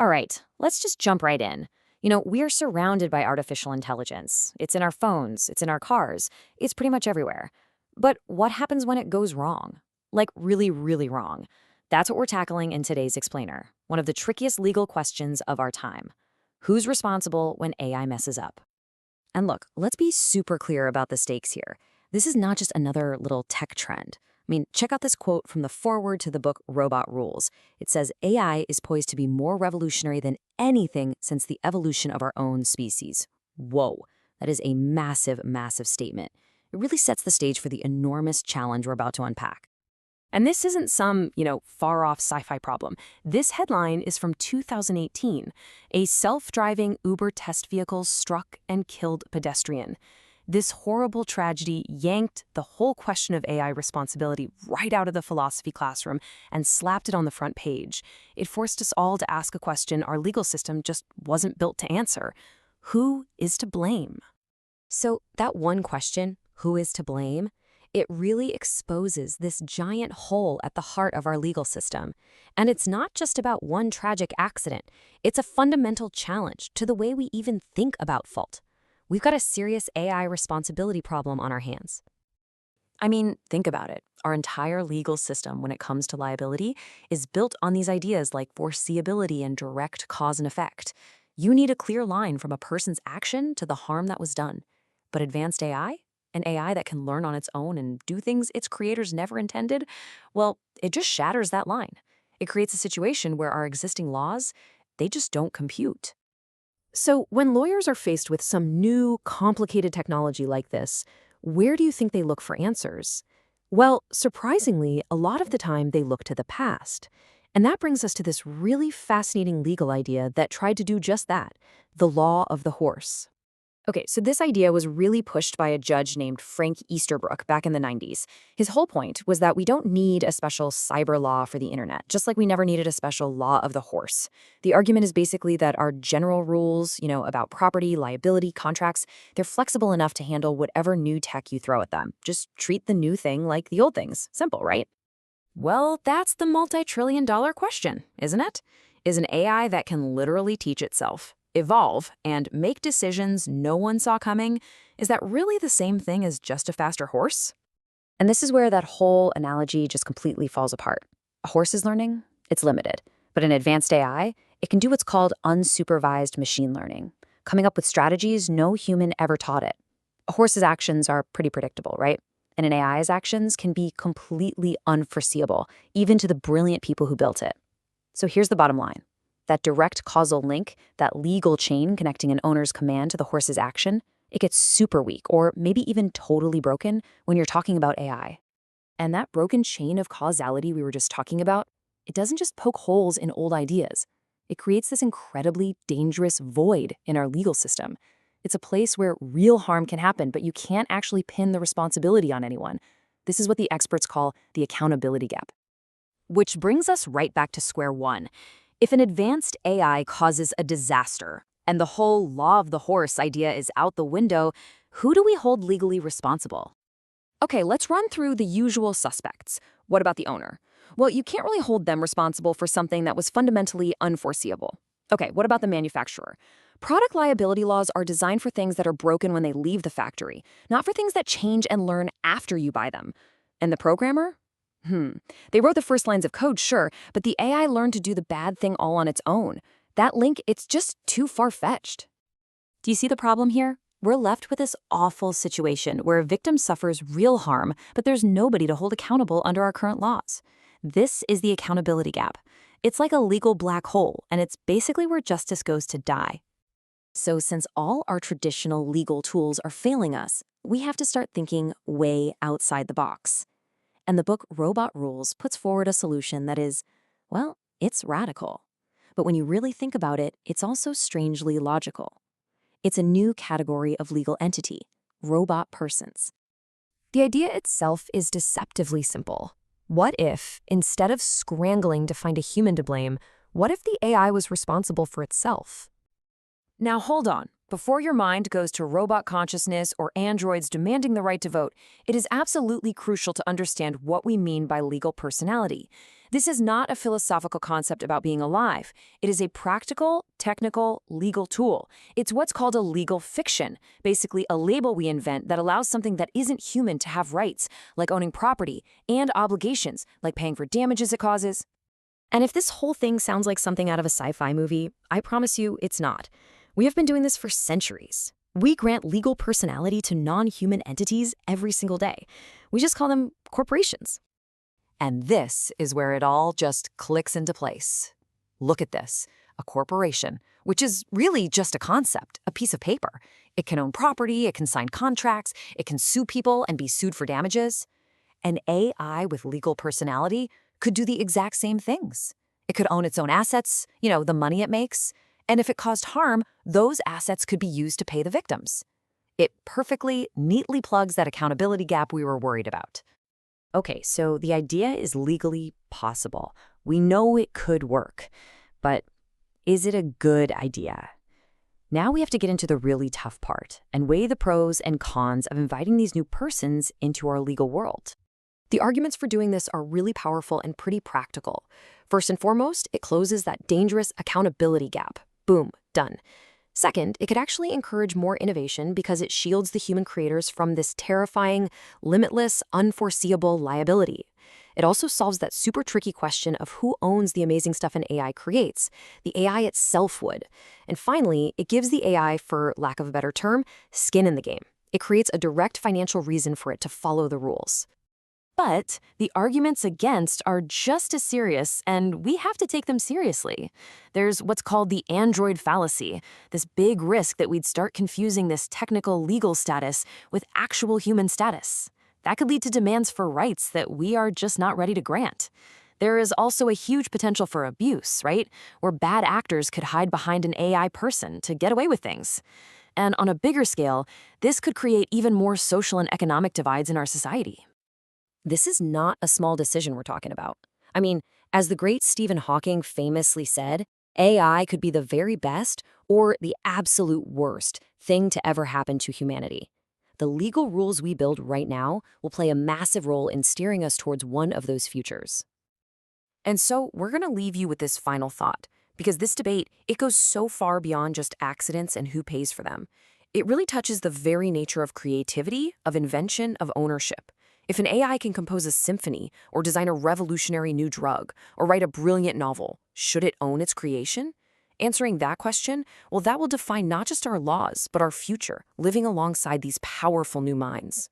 All right, let's just jump right in. We are surrounded by artificial intelligence. It's in our phones, it's in our cars, it's pretty much everywhere. But what happens when it goes wrong? Like really, really wrong. That's what we're tackling in today's Explainer, one of the trickiest legal questions of our time. Who's responsible when AI messes up? And look, let's be super clear about the stakes here. This is not just another little tech trend. Check out this quote from the foreword to the book Robot Rules. It says, AI is poised to be more revolutionary than anything since the evolution of our own species. Whoa, that is a massive, massive statement. It really sets the stage for the enormous challenge we're about to unpack. And this isn't some, far-off sci-fi problem. This headline is from 2018. A self-driving Uber test vehicle struck and killed a pedestrian. This horrible tragedy yanked the whole question of AI responsibility right out of the philosophy classroom and slapped it on the front page. It forced us all to ask a question our legal system just wasn't built to answer. Who is to blame? So that one question, who is to blame, it really exposes this giant hole at the heart of our legal system. And it's not just about one tragic accident. It's a fundamental challenge to the way we even think about fault. We've got a serious AI responsibility problem on our hands. Think about it. Our entire legal system, when it comes to liability, is built on these ideas like foreseeability and direct cause and effect. You need a clear line from a person's action to the harm that was done. But advanced AI, an AI that can learn on its own and do things its creators never intended, well, it just shatters that line. It creates a situation where our existing laws, they just don't compute. So when lawyers are faced with some new, complicated technology like this, where do you think they look for answers? Well, surprisingly, a lot of the time they look to the past. And that brings us to this really fascinating legal idea that tried to do just that, the law of the horse. Okay, so this idea was really pushed by a judge named Frank Easterbrook back in the 90s. His whole point was that we don't need a special cyber law for the internet, just like we never needed a special law of the horse. The argument is basically that our general rules, about property, liability, contracts, they're flexible enough to handle whatever new tech you throw at them. Just treat the new thing like the old things. Simple, right? Well, that's the multi-trillion-dollar question, isn't it? Is an AI that can literally teach itself, evolve, and make decisions no one saw coming, is that really the same thing as just a faster horse? And this is where that whole analogy just completely falls apart. A horse is learning, it's limited. But an advanced AI, it can do what's called unsupervised machine learning, coming up with strategies no human ever taught it. A horse's actions are pretty predictable, right? And an AI's actions can be completely unforeseeable, even to the brilliant people who built it. So here's the bottom line. That direct causal link, that legal chain connecting an owner's command to the horse's action, it gets super weak or maybe even totally broken when you're talking about AI. And that broken chain of causality we were just talking about, it doesn't just poke holes in old ideas. It creates this incredibly dangerous void in our legal system. It's a place where real harm can happen, but you can't actually pin the responsibility on anyone. This is what the experts call the accountability gap. Which brings us right back to square one. If an advanced AI causes a disaster, and the whole law of the horse idea is out the window, who do we hold legally responsible? Okay, let's run through the usual suspects. What about the owner? Well, you can't really hold them responsible for something that was fundamentally unforeseeable. Okay, what about the manufacturer? Product liability laws are designed for things that are broken when they leave the factory, not for things that change and learn after you buy them. And the programmer? They wrote the first lines of code, sure, but the AI learned to do the bad thing all on its own. That link, it's just too far-fetched. Do you see the problem here? We're left with this awful situation where a victim suffers real harm, but there's nobody to hold accountable under our current laws. This is the accountability gap. It's like a legal black hole, and it's basically where justice goes to die. So since all our traditional legal tools are failing us, we have to start thinking way outside the box. And the book Robot Rules puts forward a solution that is, well, it's radical. But when you really think about it, it's also strangely logical. It's a new category of legal entity, robot persons. The idea itself is deceptively simple. What if, instead of scrambling to find a human to blame, what if the AI was responsible for itself? Now hold on. Before your mind goes to robot consciousness or androids demanding the right to vote, it is absolutely crucial to understand what we mean by legal personality. This is not a philosophical concept about being alive. It is a practical, technical, legal tool. It's what's called a legal fiction, basically a label we invent that allows something that isn't human to have rights, like owning property, and obligations, like paying for damages it causes. And if this whole thing sounds like something out of a sci-fi movie, I promise you it's not. We have been doing this for centuries. We grant legal personality to non-human entities every single day. We just call them corporations. And this is where it all just clicks into place. Look at this. A corporation, which is really just a concept, a piece of paper. It can own property, it can sign contracts, it can sue people and be sued for damages. An AI with legal personality could do the exact same things. It could own its own assets, the money it makes. And if it caused harm, those assets could be used to pay the victims. It perfectly, neatly plugs that accountability gap we were worried about. Okay, so the idea is legally possible. We know it could work. But is it a good idea? Now we have to get into the really tough part and weigh the pros and cons of inviting these new persons into our legal world. The arguments for doing this are really powerful and pretty practical. First and foremost, it closes that dangerous accountability gap. Boom, done. Second, it could actually encourage more innovation because it shields the human creators from this terrifying, limitless, unforeseeable liability. It also solves that super tricky question of who owns the amazing stuff an AI creates. The AI itself would. And finally, it gives the AI, for lack of a better term, skin in the game. It creates a direct financial reason for it to follow the rules. But the arguments against are just as serious, and we have to take them seriously. There's what's called the android fallacy, this big risk that we'd start confusing this technical legal status with actual human status. That could lead to demands for rights that we are just not ready to grant. There is also a huge potential for abuse, right? Where bad actors could hide behind an AI person to get away with things. And on a bigger scale, this could create even more social and economic divides in our society. This is not a small decision we're talking about. I mean, as the great Stephen Hawking famously said, AI could be the very best or the absolute worst thing to ever happen to humanity. The legal rules we build right now will play a massive role in steering us towards one of those futures. And so we're going to leave you with this final thought, because this debate, it goes so far beyond just accidents and who pays for them. It really touches the very nature of creativity, of invention, of ownership. If an AI can compose a symphony, or design a revolutionary new drug, or write a brilliant novel, should it own its creation? Answering that question, well, that will define not just our laws, but our future, living alongside these powerful new minds.